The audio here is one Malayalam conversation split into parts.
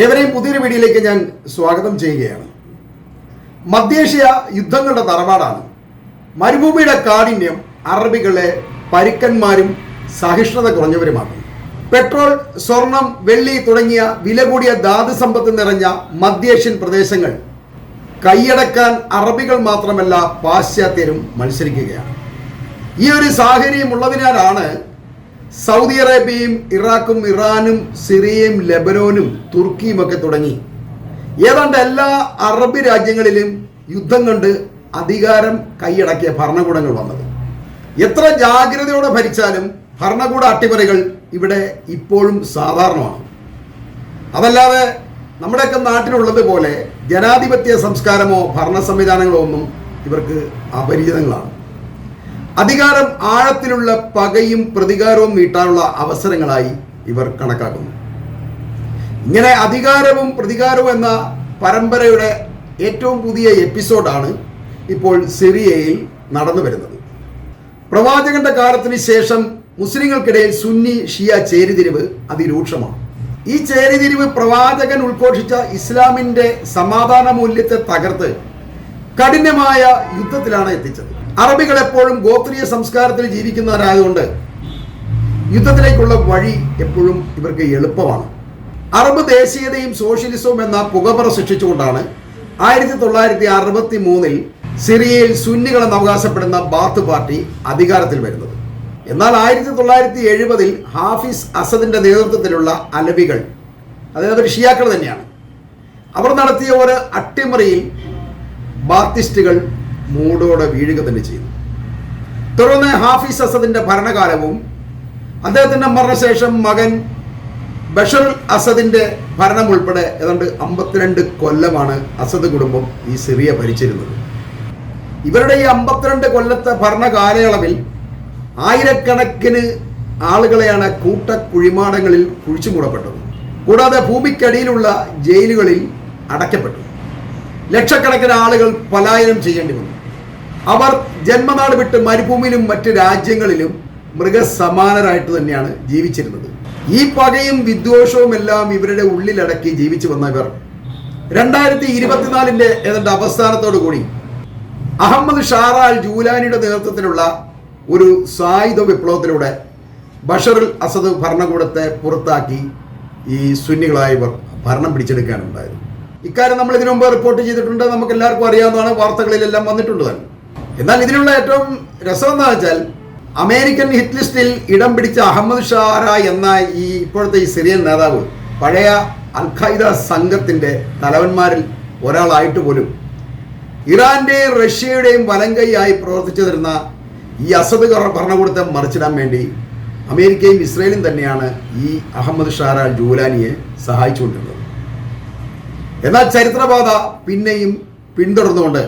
ഏവരെയും പുതിയൊരു വീഡിയോയിലേക്ക് ഞാൻ സ്വാഗതം ചെയ്യുകയാണ്. മധ്യേഷ്യ യുദ്ധങ്ങളുടെ തറവാടാണ്. മരുഭൂമിയുടെ കാഠിന്യം അറബികളെ പരുക്കന്മാരും സഹിഷ്ണുത കുറഞ്ഞവരുമാണ്. പെട്രോൾ, സ്വർണം, വെള്ളി തുടങ്ങിയ വില കൂടിയ ധാതു സമ്പത്ത് നിറഞ്ഞ മധ്യേഷ്യൻ പ്രദേശങ്ങൾ കൈയടക്കാൻ അറബികൾ മാത്രമല്ല പാശ്ചാത്യരും മത്സരിക്കുകയാണ്. ഈ ഒരു സാഹചര്യം ഉള്ളതിനാലാണ് സൗദി അറേബ്യയും ഇറാഖും ഇറാനും സിറിയയും ലെബനോനും തുർക്കിയും ഒക്കെ തുടങ്ങി ഏതാണ്ട് എല്ലാ അറബ് രാജ്യങ്ങളിലും യുദ്ധം കണ്ട് അധികാരം കൈയടക്കിയ ഭരണകൂടങ്ങൾ വന്നത്. എത്ര ജാഗ്രതയോടെ ഭരിച്ചാലും ഭരണകൂട അട്ടിമറികൾ ഇവിടെ ഇപ്പോഴും സാധാരണമാണ്. അതല്ലാതെ നമ്മുടെയൊക്കെ നാട്ടിലുള്ളത് പോലെ ജനാധിപത്യ സംസ്കാരമോ ഭരണ സംവിധാനങ്ങളോ ഒന്നും ഇവർക്ക് അപരിചിതങ്ങളാണ്. അധികാരം ആഴത്തിലുള്ള പകയും പ്രതികാരവും നീട്ടാനുള്ള അവസരങ്ങളായി ഇവർ കണക്കാക്കുന്നു. ഇങ്ങനെ അധികാരവും പ്രതികാരവും എന്ന പരമ്പരയുടെ ഏറ്റവും പുതിയ എപ്പിസോഡാണ് ഇപ്പോൾ സിറിയയിൽ നടന്നു വരുന്നത്. പ്രവാചകന്റെ കാലത്തിന് ശേഷം മുസ്ലിങ്ങൾക്കിടയിൽ സുന്നി ഷിയ ചേരിതിരിവ് അതിരൂക്ഷമാണ്. ഈ ചേരിതിരിവ് പ്രവാചകൻ ഉദ്ഘോഷിച്ച ഇസ്ലാമിന്റെ സമാധാന മൂല്യത്തെ തകർത്ത് കഠിനമായ യുദ്ധത്തിലാണ് എത്തിച്ചത്. അറബികൾ എപ്പോഴും ഗോത്രീയ സംസ്കാരത്തിൽ ജീവിക്കുന്നവരായതുകൊണ്ട് യുദ്ധത്തിലേക്കുള്ള വഴി എപ്പോഴും ഇവർക്ക് എളുപ്പമാണ്. അറബ് ദേശീയതയും സോഷ്യലിസവും എന്ന പുകമറ സൃഷ്ടിച്ചുകൊണ്ടാണ് 1963 സിറിയയിൽ സുന്നികളെന്ന് അവകാശപ്പെടുന്ന ബാത്ത് പാർട്ടി അധികാരത്തിൽ വരുന്നത്. എന്നാൽ 1970 ഹാഫിസ് അസദിന്റെ നേതൃത്വത്തിലുള്ള അലവികൾ, അതായത് അവർ ഷിയാക്കൾ തന്നെയാണ്, അവർ നടത്തിയ ഒരു അട്ടിമറിയിൽ ബാത്തിസ്റ്റുകൾ മൂടോടെ വീഴുക തന്നെ ചെയ്തു. തുടർന്ന് ഹാഫിസ് അസദിന്റെ ഭരണകാലവും അദ്ദേഹത്തിന്റെ മരണശേഷം മകൻ ബഷർ അസദിന്റെ ഭരണം ഉൾപ്പെടെ ഏതാണ്ട് 52 കൊല്ലമാണ് അസദ് കുടുംബം ഈ സിറിയ ഭരിച്ചിരുന്നത്. ഇവരുടെ ഈ 52 കൊല്ലത്തെ ഭരണ കാലയളവിൽ ആയിരക്കണക്കിന് ആളുകളെയാണ് കൂട്ടക്കുഴിമാടങ്ങളിൽ കുഴിച്ചു മൂടപ്പെട്ടത്. കൂടാതെ ഭൂമിക്കടിയിലുള്ള ജയിലുകളിൽ അടയ്ക്കപ്പെട്ടു. ലക്ഷക്കണക്കിന് ആളുകൾ പലായനം ചെയ്യേണ്ടി വന്നു. അവർ ജന്മനാട് വിട്ട് മരുഭൂമിയിലും മറ്റ് രാജ്യങ്ങളിലും മൃഗസമാനരായിട്ട് തന്നെയാണ് ജീവിച്ചിരുന്നത്. ഈ പകയും വിദ്വേഷവും എല്ലാം ഇവരുടെ ഉള്ളിലടക്കി ജീവിച്ചു വന്നവർ 2024 ഏതാണ്ട് അവസാനത്തോടു കൂടി അഹമ്മദ് ഷാറ അൽ ജൂലാനിയുടെ നേതൃത്വത്തിലുള്ള ഒരു സായുധ വിപ്ലവത്തിലൂടെ ബഷർ അസദ് ഭരണകൂടത്തെ പുറത്താക്കി ഈ സുന്നികളായവർ ഭരണം പിടിച്ചെടുക്കാനുണ്ടായത്. ഇക്കാര്യം നമ്മൾ ഇതിനു മുമ്പ് റിപ്പോർട്ട് ചെയ്തിട്ടുണ്ട്, നമുക്ക് എല്ലാവർക്കും അറിയാവുന്നതാണ്, വാർത്തകളിലെല്ലാം വന്നിട്ടുണ്ട് തന്നെ. എന്നാൽ ഇതിനുള്ള ഏറ്റവും രസം എന്താ വെച്ചാൽ അമേരിക്കൻ ഹിറ്റ് ലിസ്റ്റിൽ ഇടം പിടിച്ച അഹമ്മദ് ഷാറ എന്ന ഈ ഇപ്പോഴത്തെ ഈ സിറിയൻ നേതാവ് പഴയ അൽ ഖൈദ സംഘത്തിന്റെ തലവന്മാരിൽ ഒരാളായിട്ട് പോലും ഇറാന്റെയും റഷ്യയുടെയും വലങ്കൈയായി പ്രവർത്തിച്ചു തരുന്ന ഈ അസദ് ഭരണകൂടത്തെ മറിച്ചിടാൻ വേണ്ടി അമേരിക്കയും ഇസ്രയേലും തന്നെയാണ് ഈ അഹമ്മദ് ഷാറ അൽ ജൂലാനിയെ സഹായിച്ചുകൊണ്ടിരുന്നത്. എന്നാൽ ചരിത്രപാത പിന്നെയും പിന്തുടർന്നുകൊണ്ട്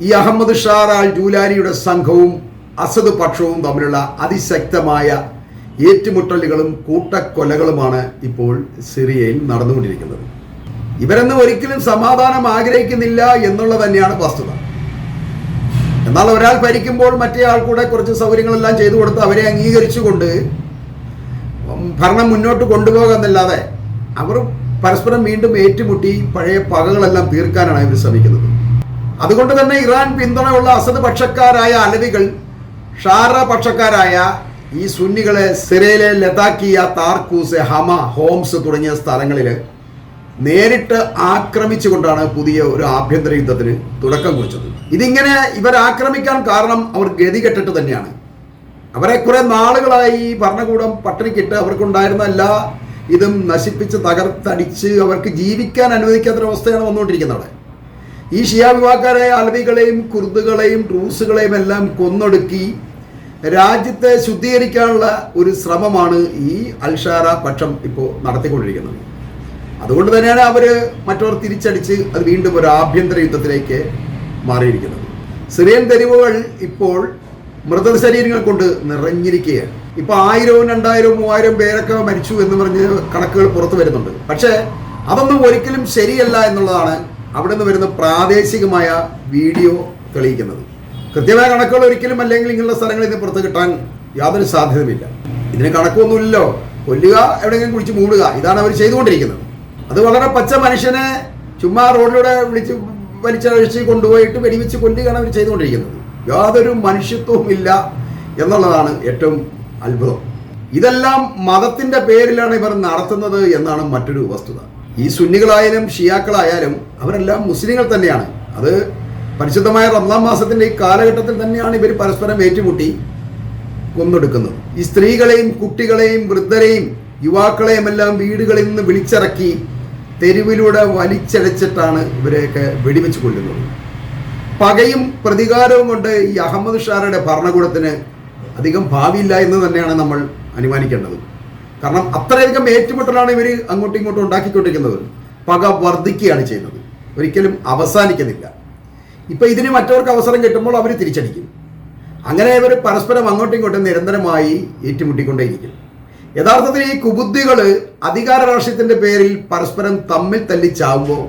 ഈ അഹമ്മദ് ഷാറ അൽ ജൂലാനിയുടെ സംഘവും അസദ് പക്ഷവും തമ്മിലുള്ള അതിശക്തമായ ഏറ്റുമുട്ടലുകളും കൂട്ടക്കൊലകളുമാണ് ഇപ്പോൾ സിറിയയിൽ നടന്നുകൊണ്ടിരിക്കുന്നത്. ഇവരൊന്നും ഒരിക്കലും സമാധാനം ആഗ്രഹിക്കുന്നില്ല എന്നുള്ളത് തന്നെയാണ് വസ്തുത. എന്നാൽ ഒരാൾ ഭരിക്കുമ്പോൾ മറ്റേ ആൾ കൂടെ കുറച്ച് സൗകര്യങ്ങളെല്ലാം ചെയ്തു കൊടുത്ത് അവരെ അംഗീകരിച്ചുകൊണ്ട് ഭരണം മുന്നോട്ട് കൊണ്ടുപോകാന്നല്ലാതെ അവർ പരസ്പരം വീണ്ടും ഏറ്റുമുട്ടി പഴയ പകകളെല്ലാം തീർക്കാനാണ് ഇവർ ശ്രമിക്കുന്നത്. അതുകൊണ്ട് തന്നെ ഇറാൻ പിന്തുണയുള്ള അസദ് പക്ഷക്കാരായ അലവികൾ ഷാറ പക്ഷക്കാരായ ഈ സുന്നികളെ സിറിയയിലെ ലതാക്കിയ, താർക്കൂസ്, ഹമ, ഹോംസ് തുടങ്ങിയ സ്ഥലങ്ങളിൽ നേരിട്ട് ആക്രമിച്ചുകൊണ്ടാണ് പുതിയ ഒരു ആഭ്യന്തര യുദ്ധത്തിന് തുടക്കം കുറിച്ചത്. ഇതിങ്ങനെ ഇവർ ആക്രമിക്കാൻ കാരണം അവർ ഗതികെട്ടിട്ട് തന്നെയാണ്. അവരെ കുറെ നാളുകളായി ഭരണകൂടം പട്ടിണിക്കിട്ട് അവർക്കുണ്ടായിരുന്ന എല്ലാ ഇതും നശിപ്പിച്ച് തകർത്തടിച്ച് അവർക്ക് ജീവിക്കാൻ അനുവദിക്കാത്തൊരവസ്ഥയാണ് വന്നുകൊണ്ടിരിക്കുന്നത്. ഈ ഷിയ വിഭാഗക്കാരായ അലവികളെയും കുർദുകളെയും ഡ്രൂസുകളെയും എല്ലാം കൊന്നൊടുക്കി രാജ്യത്തെ ശുദ്ധീകരിക്കാനുള്ള ഒരു ശ്രമമാണ് ഈ അൽ ഷാറ പക്ഷം ഇപ്പോൾ നടത്തിക്കൊണ്ടിരിക്കുന്നത്. അതുകൊണ്ട് തന്നെയാണ് അവർ മറ്റവർ തിരിച്ചടിച്ച് അത് വീണ്ടും ഒരു ആഭ്യന്തര യുദ്ധത്തിലേക്ക് മാറിയിരിക്കുന്നത്. സിറിയൻ തെരുവുകൾ ഇപ്പോൾ മൃതശരീരങ്ങൾ കൊണ്ട് നിറഞ്ഞിരിക്കുകയാണ്. ഇപ്പൊ 1000, 2000, 3000 പേരൊക്കെ മരിച്ചു എന്ന് പറഞ്ഞ് കണക്കുകൾ പുറത്തു വരുന്നുണ്ട്. പക്ഷേ അതൊന്നും ഒരിക്കലും ശരിയല്ല എന്നുള്ളതാണ് അവിടെ നിന്ന് വരുന്ന പ്രാദേശികമായ വീഡിയോ തെളിയിക്കുന്നത്. കൃത്യമായ കണക്കുകൾ ഒരിക്കലും അല്ലെങ്കിൽ ഇങ്ങനെയുള്ള സ്ഥലങ്ങളിൽ നിന്ന് പുറത്ത് കിട്ടാൻ യാതൊരു സാധ്യതയുമില്ല. ഇതിന് കണക്കൊന്നുമില്ലല്ലോ. കൊല്ലുക, എവിടെയെങ്കിലും കുഴിച്ച് മൂടുക, ഇതാണ് അവർ ചെയ്തുകൊണ്ടിരിക്കുന്നത്. അത് വളരെ പച്ച മനുഷ്യനെ ചുമ്മാ റോഡിലൂടെ വലിച്ചഴിച്ച് കൊണ്ടുപോയിട്ട് വെടിവെച്ച് കൊല്ലുകയാണ് അവർ ചെയ്തുകൊണ്ടിരിക്കുന്നത്. യാതൊരു മനുഷ്യത്വവും ഇല്ല എന്നുള്ളതാണ് ഏറ്റവും അത്ഭുതം. ഇതെല്ലാം മതത്തിന്റെ പേരിലാണ് ഇവർ നടത്തുന്നത് എന്നാണ് മറ്റൊരു വസ്തുത. ഈ സുന്നികളായാലും ഷിയാക്കളായാലും അവരെല്ലാം മുസ്ലിങ്ങൾ തന്നെയാണ്. അത് പരിശുദ്ധമായ റമദാൻ മാസത്തിന്റെ ഈ കാലഘട്ടത്തിൽ തന്നെയാണ് ഇവർ പരസ്പരം ഏറ്റുമുട്ടി കൊന്നൊടുക്കുന്നത്. ഈ സ്ത്രീകളെയും കുട്ടികളെയും വൃദ്ധരെയും യുവാക്കളെയും എല്ലാം വീടുകളിൽ നിന്ന് വിളിച്ചിറക്കി തെരുവിലൂടെ വലിച്ചടച്ചിട്ടാണ് ഇവരെയൊക്കെ വെടിവെച്ച് കൊല്ലുന്നത്. പകയും പ്രതികാരവും കൊണ്ട് ഈ അഹമ്മദ് ഷാറയുടെ ഭരണകൂടത്തിന് അധികം ഭാവിയില്ല എന്ന് തന്നെയാണ് നമ്മൾ അനുമാനിക്കേണ്ടത്. കാരണം അത്രയധികം ഏറ്റുമുട്ടലാണ് ഇവർ അങ്ങോട്ടും ഇങ്ങോട്ടും ഉണ്ടാക്കിക്കൊണ്ടിരിക്കുന്നത്. പക വർദ്ധിക്കുകയാണ് ചെയ്യുന്നത്, ഒരിക്കലും അവസാനിക്കുന്നില്ല. ഇപ്പം ഇതിന് മറ്റവർക്ക് അവസരം കിട്ടുമ്പോൾ അവർ തിരിച്ചടിക്കും. അങ്ങനെ ഇവർ പരസ്പരം അങ്ങോട്ടും ഇങ്ങോട്ടും നിരന്തരമായി ഏറ്റുമുട്ടിക്കൊണ്ടേയിരിക്കും. യഥാർത്ഥത്തിൽ ഈ കുബുദ്ധികൾ അധികാര രാഷ്ട്രീയത്തിൻ്റെ പേരിൽ പരസ്പരം തമ്മിൽ തല്ലിച്ചാവുമ്പോൾ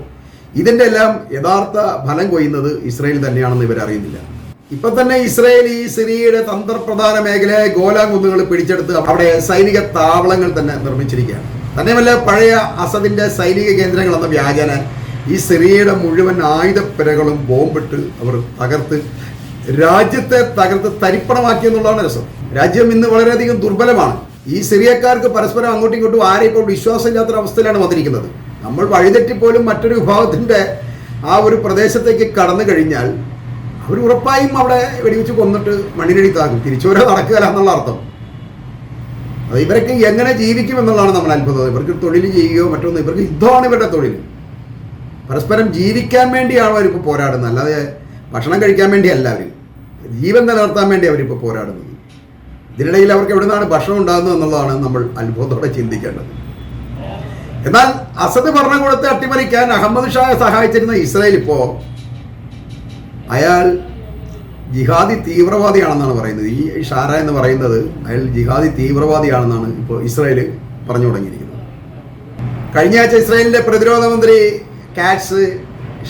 ഇതിൻ്റെ എല്ലാം യഥാർത്ഥ ഫലം കൊയ്യുന്നത് ഇസ്രയേൽ തന്നെയാണെന്ന് ഇവർ അറിയുന്നില്ല. ഇപ്പൊ തന്നെ ഇസ്രയേൽ ഈ സിറിയയുടെ തന്ത്രപ്രധാന മേഖലയായ ഗോലാൻ കുന്നുകൾ പിടിച്ചെടുത്ത് അവിടെ സൈനിക താവളങ്ങൾ തന്നെ നിർമ്മിച്ചിരിക്കുകയാണ്. തന്നെയുമല്ല, പഴയ അസദിന്റെ സൈനിക കേന്ദ്രങ്ങൾ എന്ന വ്യാജേന ഈ സിറിയയുടെ മുഴുവൻ ആയുധപ്പുരകളും ബോംബിട്ട് അവർ രാജ്യത്തെ തകർത്ത് തരിപ്പണമാക്കി എന്നുള്ളതാണ് രസം. രാജ്യം ഇന്ന് വളരെയധികം ദുർബലമാണ്. ഈ സിറിയക്കാർക്ക് പരസ്പരം അങ്ങോട്ടും ഇങ്ങോട്ടും ആരെ ഇപ്പോൾ വിശ്വാസമില്ലാത്തൊരവസ്ഥയിലാണ് വന്നിരിക്കുന്നത്. നമ്മൾ വഴിതെറ്റിപ്പോലും മറ്റൊരു വിഭാഗത്തിന്റെ ആ ഒരു പ്രദേശത്തേക്ക് കടന്നു കഴിഞ്ഞാൽ അവർ ഉറപ്പായും അവിടെ വെടിവെച്ച് കൊന്നിട്ട് മണ്ണിനടിത്താകും. തിരിച്ചുവരെ നടക്കുകയല്ല എന്നുള്ള അർത്ഥം. അത് ഇവരൊക്കെ എങ്ങനെ ജീവിക്കും എന്നുള്ളതാണ് നമ്മൾ അത്ഭുതം. ഇവർക്ക് തൊഴിൽ ചെയ്യുകയോ മറ്റൊന്ന്, ഇവർക്ക് യുദ്ധമാണ് ഇവരുടെ തൊഴിൽ. പരസ്പരം ജീവിക്കാൻ വേണ്ടിയാണ് അവരിപ്പോൾ പോരാടുന്നത്, അല്ലാതെ ഭക്ഷണം കഴിക്കാൻ വേണ്ടിയല്ല. അവർ ജീവൻ നിലനിർത്താൻ വേണ്ടി അവരിപ്പോൾ പോരാടുന്നത്. ഇതിനിടയിൽ അവർക്ക് എവിടെ നിന്നാണ് ഭക്ഷണം ഉണ്ടാകുന്നത് എന്നുള്ളതാണ് നമ്മൾ അത്ഭുതത്തോടെ ചിന്തിക്കേണ്ടത്. എന്നാൽ അസദ് ഭരണകൂടത്തെ അട്ടിമറിക്കാൻ അഹമ്മദ് ഷായെ സഹായിച്ചിരുന്ന ഇസ്രായേൽ ഇപ്പോൾ അയാൾ ജിഹാദി തീവ്രവാദിയാണെന്നാണ് പറയുന്നത്. ഈ ഷാര എന്ന് പറയുന്നത് അയാൾ ജിഹാദി തീവ്രവാദിയാണെന്നാണ് ഇപ്പോൾ ഇസ്രായേൽ പറഞ്ഞു തുടങ്ങിയിരിക്കുന്നത്. കഴിഞ്ഞ ആഴ്ച ഇസ്രായേലിൻ്റെ പ്രതിരോധ മന്ത്രി കാറ്റ്സ്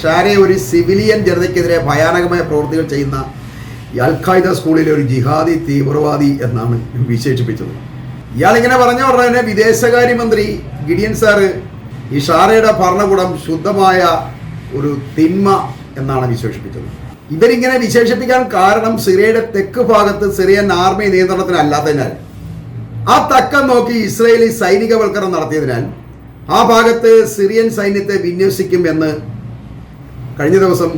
ഷാരയെ ഒരു സിവിലിയൻ ജനതയ്ക്കെതിരെ ഭയാനകമായ പ്രവൃത്തികൾ ചെയ്യുന്ന അൽ ഖായ്ദ സ്കൂളിലെ ഒരു ജിഹാദി തീവ്രവാദി എന്നാണ് വിശേഷിപ്പിച്ചത്. ഇയാളിങ്ങനെ പറഞ്ഞ ഉടനെ തന്നെ വിദേശകാര്യമന്ത്രി ഗിഡിയൻ സാറ് ഈ ഷാരയുടെ ഭരണകൂടം ശുദ്ധമായ ഒരു തിന്മ എന്നാണ് വിശേഷിപ്പിച്ചത്. ഇവരിങ്ങനെ വിശേഷിപ്പിക്കാൻ കാരണം സിറിയയുടെ തെക്ക് ഭാഗത്ത് സിറിയൻ ആർമി നിയന്ത്രണത്തിനല്ലാത്തതിനാൽ ആ തക്കം നോക്കി ഇസ്രയേലി സൈനികവൽക്കരണം നടത്തിയതിനാൽ ആ ഭാഗത്ത് സിറിയൻ സൈന്യത്തെ വിന്യസിക്കും എന്ന് കഴിഞ്ഞ ദിവസം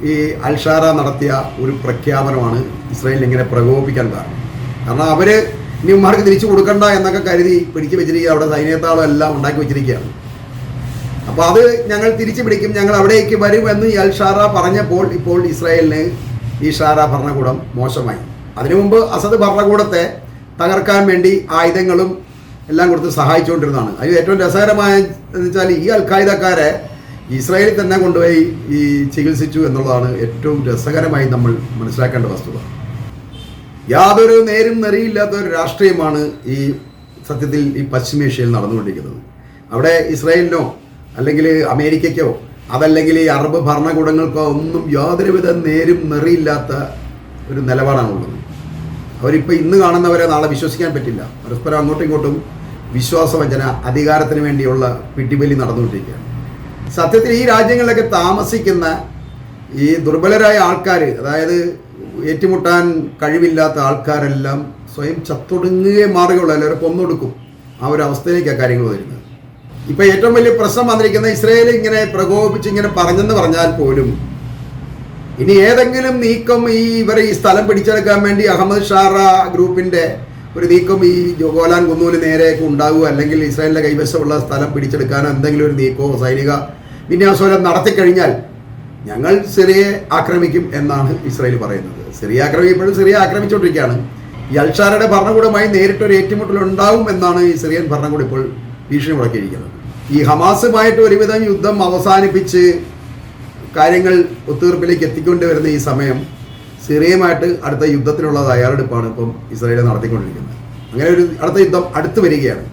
ഈ അൽ ഷാറ നടത്തിയ ഒരു പ്രഖ്യാപനമാണ് ഇസ്രായേലിനെ ഇങ്ങനെ പ്രകോപിപ്പിക്കാൻ കാരണം അവർ ഇനിമാർക്ക് തിരിച്ചു കൊടുക്കണ്ട എന്നൊക്കെ കരുതി പിടിച്ചു വെച്ചിരിക്കുക. അവിടെ സൈന്യത്താളം എല്ലാം ഉണ്ടാക്കി വെച്ചിരിക്കുകയാണ്. അപ്പോൾ അത് ഞങ്ങൾ തിരിച്ചു പിടിക്കും, ഞങ്ങൾ അവിടേക്ക് വരുമെന്ന് ഈ അൽ ഷാറ പറഞ്ഞപ്പോൾ ഇപ്പോൾ ഇസ്രായേലിന് ഈ ഷാറ ഭരണകൂടം മോശമായി. അതിനു മുമ്പ് അസദ് ഭരണകൂടത്തെ തകർക്കാൻ വേണ്ടി ആയുധങ്ങളും എല്ലാം കൊടുത്ത് സഹായിച്ചുകൊണ്ടിരുന്നതാണ്. അതിൽ ഏറ്റവും രസകരമായ എന്ന് വെച്ചാൽ ഈ അൽ ഖായ്ദക്കാരെ ഇസ്രായേലിൽ തന്നെ കൊണ്ടുപോയി ഈ ചികിത്സിച്ചു എന്നുള്ളതാണ് ഏറ്റവും രസകരമായി നമ്മൾ മനസ്സിലാക്കേണ്ട വസ്തുത. യാതൊരു നേരും നെറിയില്ലാത്ത ഒരു രാഷ്ട്രീയമാണ് ഈ സത്യത്തിൽ ഈ പശ്ചിമേഷ്യയിൽ നടന്നുകൊണ്ടിരിക്കുന്നത്. അവിടെ ഇസ്രായേലിനോ അല്ലെങ്കിൽ അമേരിക്കയ്ക്കോ അതല്ലെങ്കിൽ ഈ അറബ് ഭരണകൂടങ്ങൾക്കോ ഒന്നും യാതൊരുവിധ നേരും നെറിയില്ലാത്ത ഒരു നിലപാടാണുള്ളത്. അവരിപ്പോൾ ഇന്ന് കാണുന്നവരെ നാളെ വിശ്വസിക്കാൻ പറ്റില്ല. പരസ്പരം അങ്ങോട്ടും ഇങ്ങോട്ടും വിശ്വാസവഞ്ചന, അധികാരത്തിന് വേണ്ടിയുള്ള പിടിവലി നടന്നുകൊണ്ടിരിക്കുകയാണ്. സത്യത്തിൽ ഈ രാജ്യങ്ങളിലൊക്കെ താമസിക്കുന്ന ഈ ദുർബലരായ ആൾക്കാർ, അതായത് ഏറ്റുമുട്ടാൻ കഴിവില്ലാത്ത ആൾക്കാരെല്ലാം സ്വയം ചത്തൊടുങ്ങുകയെ മാറുകയുള്ളൂ, എല്ലാവരും കൊന്നൊടുക്കും. ആ ഒരു അവസ്ഥയിലേക്കാണ് കാര്യങ്ങൾ വരുന്നത്. ഇപ്പോൾ ഏറ്റവും വലിയ പ്രശ്നം വന്നിരിക്കുന്ന ഇസ്രായേൽ ഇങ്ങനെ പ്രകോപിപ്പിച്ച് ഇങ്ങനെ പറഞ്ഞെന്ന് പറഞ്ഞാൽ പോലും ഇനി ഏതെങ്കിലും നീക്കം ഇവരെ ഈ സ്ഥലം പിടിച്ചെടുക്കാൻ വേണ്ടി അഹമ്മദ് ഷാറ ഗ്രൂപ്പിൻ്റെ ഒരു നീക്കം ഈ ഗോലാൻ കുന്നൂല് നേരെയൊക്കെ ഉണ്ടാകുക, അല്ലെങ്കിൽ ഇസ്രായേലിൻ്റെ കൈവശമുള്ള സ്ഥലം പിടിച്ചെടുക്കാനോ എന്തെങ്കിലും ഒരു നീക്കമോ സൈനിക വിന്യാസമോ നടത്തിക്കഴിഞ്ഞാൽ ഞങ്ങൾ സിറിയയെ ആക്രമിക്കും എന്നാണ് ഇസ്രായേൽ പറയുന്നത്. സിറിയ ആക്രമിക്കപ്പോഴും സിറിയ ആക്രമിച്ചുകൊണ്ടിരിക്കുകയാണ്. ഈ അൽ ഷാറയുടെ ഭരണകൂടമായി നേരിട്ടൊരു ഏറ്റുമുട്ടൽ ഉണ്ടാവും എന്നാണ് ഈ സിറിയൻ ഭരണകൂടം ഇപ്പോൾ ഭീഷണി മുടക്കിയിരിക്കുന്നത്. ഈ ഹമാസുമായിട്ട് ഒരുവിധം യുദ്ധം അവസാനിപ്പിച്ച് കാര്യങ്ങൾ ഒത്തുതീർപ്പിലേക്ക് എത്തിക്കൊണ്ടുവരുന്ന ഈ സമയം സിറിയയുമായിട്ട് അടുത്ത യുദ്ധത്തിനുള്ള തയ്യാറെടുപ്പാണ് ഇപ്പം ഇസ്രായേൽ നടത്തിക്കൊണ്ടിരിക്കുന്നത്. അങ്ങനെ ഒരു അടുത്ത യുദ്ധം അടുത്ത് വരികയാണ്.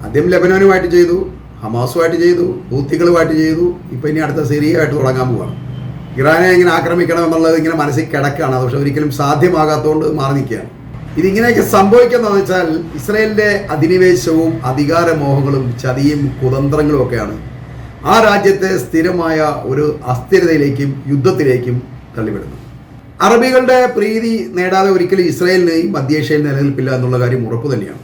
ആദ്യം ലെബനോനുമായിട്ട് ചെയ്തു, ഹമാസുമായിട്ട് ചെയ്തു, ഹൂത്തികളുമായിട്ട് ചെയ്തു, ഇപ്പം ഇനി അടുത്ത സിറിയയായിട്ട് തുടങ്ങാൻ പോവുകയാണ്. ഇറാനെ ഇങ്ങനെ ആക്രമിക്കണം എന്നുള്ളത് ഇങ്ങനെ മനസ്സിൽ കിടക്കുകയാണ്. പക്ഷെ ഒരിക്കലും സാധ്യമാകാത്തതുകൊണ്ട് മാറി നിൽക്കുകയാണ്. ഇതിങ്ങനെയൊക്കെ സംഭവിക്കുന്നതെന്ന് വെച്ചാൽ ഇസ്രായേലിൻ്റെ അധിനിവേശവും അധികാരമോഹങ്ങളും ചതിയും കുതന്ത്രങ്ങളും ഒക്കെയാണ് ആ രാജ്യത്തെ സ്ഥിരമായ ഒരു അസ്ഥിരതയിലേക്കും യുദ്ധത്തിലേക്കും തള്ളിവിടുന്നത്. അറബികളുടെ പ്രീതി നേടാതെ ഒരിക്കലും ഇസ്രായേലിന് മധ്യേഷ്യയിൽ നിലനിൽപ്പില്ല എന്നുള്ള കാര്യം ഉറപ്പു തന്നെയാണ്.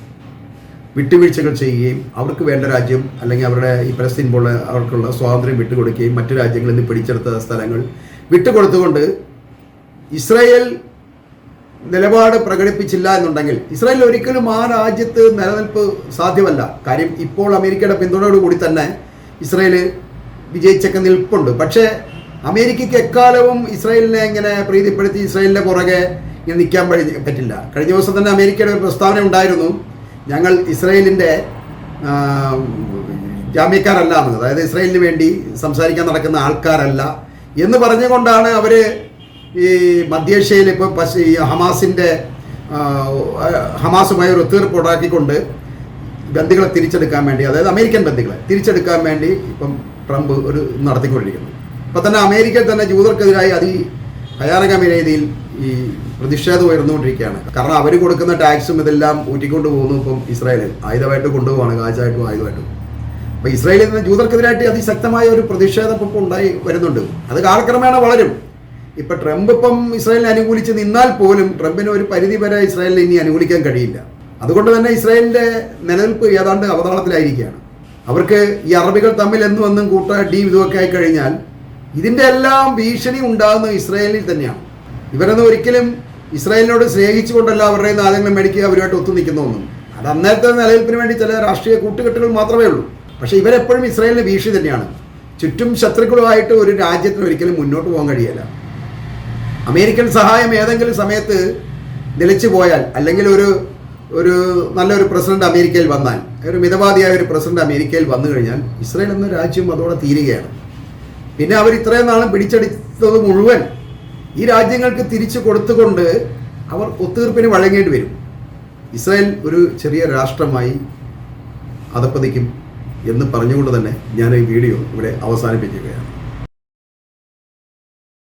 വിട്ടുവീഴ്ചകൾ ചെയ്യുകയും അവർക്ക് വേണ്ട രാജ്യം അല്ലെങ്കിൽ അവരുടെ ഈ പലസ്തീൻ പോലെ അവർക്കുള്ള സ്വാതന്ത്ര്യം വിട്ടുകൊടുക്കുകയും മറ്റു രാജ്യങ്ങളിൽ നിന്ന് പിടിച്ചെടുത്ത സ്ഥലങ്ങൾ വിട്ടുകൊടുത്തുകൊണ്ട് ഇസ്രായേൽ നിലപാട് പ്രകടിപ്പിച്ചില്ല എന്നുണ്ടെങ്കിൽ ഇസ്രായേൽ ഒരിക്കലും ആ രാജ്യത്ത് നിലനിൽപ്പ് സാധ്യമല്ല. കാര്യം ഇപ്പോൾ അമേരിക്കയുടെ പിന്തുണയോടുകൂടി തന്നെ ഇസ്രായേൽ വിജയിച്ചൊക്കെ നിൽപ്പുണ്ട്. പക്ഷേ അമേരിക്കയ്ക്ക് എക്കാലവും ഇസ്രായേലിനെ ഇങ്ങനെ പ്രീതിപ്പെടുത്തി ഇസ്രായേലിൻ്റെ പുറകെ ഇങ്ങനെ നിൽക്കാൻ പറ്റില്ല. കഴിഞ്ഞ ദിവസം തന്നെ അമേരിക്കയുടെ ഒരു പ്രസ്താവന ഉണ്ടായിരുന്നു, ഞങ്ങൾ ഇസ്രായേലിൻ്റെ ജാമ്യക്കാരല്ല എന്നത്, അതായത് ഇസ്രായേലിന് വേണ്ടി സംസാരിക്കാൻ നടക്കുന്ന ആൾക്കാരല്ല എന്ന് പറഞ്ഞുകൊണ്ടാണ് അവർ ഈ മധ്യേഷ്യയിൽ ഇപ്പം ഹമാസുമായി ഒരു ഒത്തുതീർപ്പ് ഉണ്ടാക്കിക്കൊണ്ട് ബന്ദികളെ തിരിച്ചെടുക്കാൻ വേണ്ടി, അതായത് അമേരിക്കൻ ബന്ദികളെ തിരിച്ചെടുക്കാൻ വേണ്ടി ഇപ്പം ട്രംപ് ഒരു നടത്തിക്കൊണ്ടിരിക്കുന്നു. ഇപ്പം തന്നെ അമേരിക്കയിൽ തന്നെ ജൂതർക്കെതിരായി ഭയാനകമായ രീതിയിൽ ഈ പ്രതിഷേധം ഉയർന്നുകൊണ്ടിരിക്കുകയാണ്. കാരണം അവർ കൊടുക്കുന്ന ടാക്സും ഇതെല്ലാം ഊറ്റിക്കൊണ്ട് പോകുന്നു ഇപ്പം ഇസ്രായേൽ ആയുധമായിട്ട് കൊണ്ടുപോവാണ്, കാശായിട്ടും ആയുധമായിട്ടും. അപ്പോൾ ഇസ്രായേലിൽ നിന്ന് ജൂതർക്കെതിരായിട്ട് അതിശക്തമായ ഒരു പ്രതിഷേധം ഇപ്പം ഉണ്ടായി വരുന്നുണ്ട്. അത് കാലക്രമേണ വളരും. ഇപ്പം ട്രംപ് ഇപ്പം ഇസ്രായേലിനെ അനുകൂലിച്ച് നിന്നാൽ പോലും ട്രംപിന് ഒരു പരിധി വരെ ഇസ്രായേലിനെ ഇനി അനുകൂലിക്കാൻ കഴിയില്ല. അതുകൊണ്ട് തന്നെ ഇസ്രായേലിൻ്റെ നിലനിൽപ്പ് ഏതാണ്ട് അവതാളത്തിലായിരിക്കുകയാണ്. അവർക്ക് ഈ അറബികൾ തമ്മിൽ എന്നും കൂട്ടടിയും ഇതുമൊക്കെ ആയിക്കഴിഞ്ഞാൽ ഇതിൻ്റെ എല്ലാം ഭീഷണി ഉണ്ടാകുന്നത് ഇസ്രായേലിൽ തന്നെയാണ്. ഇവരൊന്നും ഒരിക്കലും ഇസ്രായേലിനോട് സ്നേഹിച്ചുകൊണ്ടല്ല അവരുടെ ആദ്യങ്ങൾ മേടിക്കുക, അവരുമായിട്ട് ഒത്തു നിൽക്കുന്നതൊന്നും. അത് അന്നേരത്തെ നിലനിൽപ്പിന് വേണ്ടി ചില രാഷ്ട്രീയ കൂട്ടുകെട്ടുകൾ മാത്രമേ ഉള്ളൂ. പക്ഷേ ഇവരെപ്പോഴും ഇസ്രായേലിന് ഭീഷണി തന്നെയാണ്. ചുറ്റും ശത്രുക്കളുമായിട്ട് ഒരു രാജ്യത്തിന് ഒരിക്കലും മുന്നോട്ട് പോകാൻ കഴിയില്ല. അമേരിക്കൻ സഹായം ഏതെങ്കിലും സമയത്ത് നിലച്ചു പോയാൽ, അല്ലെങ്കിൽ ഒരു നല്ലൊരു പ്രസിഡന്റ് അമേരിക്കയിൽ വന്നാൽ, ഒരു മിതവാദിയായ ഒരു പ്രസിഡന്റ് അമേരിക്കയിൽ വന്നു കഴിഞ്ഞാൽ ഇസ്രായേൽ എന്ന രാജ്യം അതോടെ തീരുകയാണ്. പിന്നെ അവർ ഇത്രയും നാളും പിടിച്ചെടുത്തത് മുഴുവൻ ഈ രാജ്യങ്ങൾക്ക് തിരിച്ചു കൊടുത്തുകൊണ്ട് അവർ ഒത്തുതീർപ്പിന് വഴങ്ങേണ്ടി വരും. ഇസ്രായേൽ ഒരു ചെറിയ രാഷ്ട്രമായി അധപ്പതിക്കും എന്ന് പറഞ്ഞുകൊണ്ട് തന്നെ ഞാൻ ഈ വീഡിയോ ഇവിടെ അവസാനിപ്പിക്കുകയാണ്.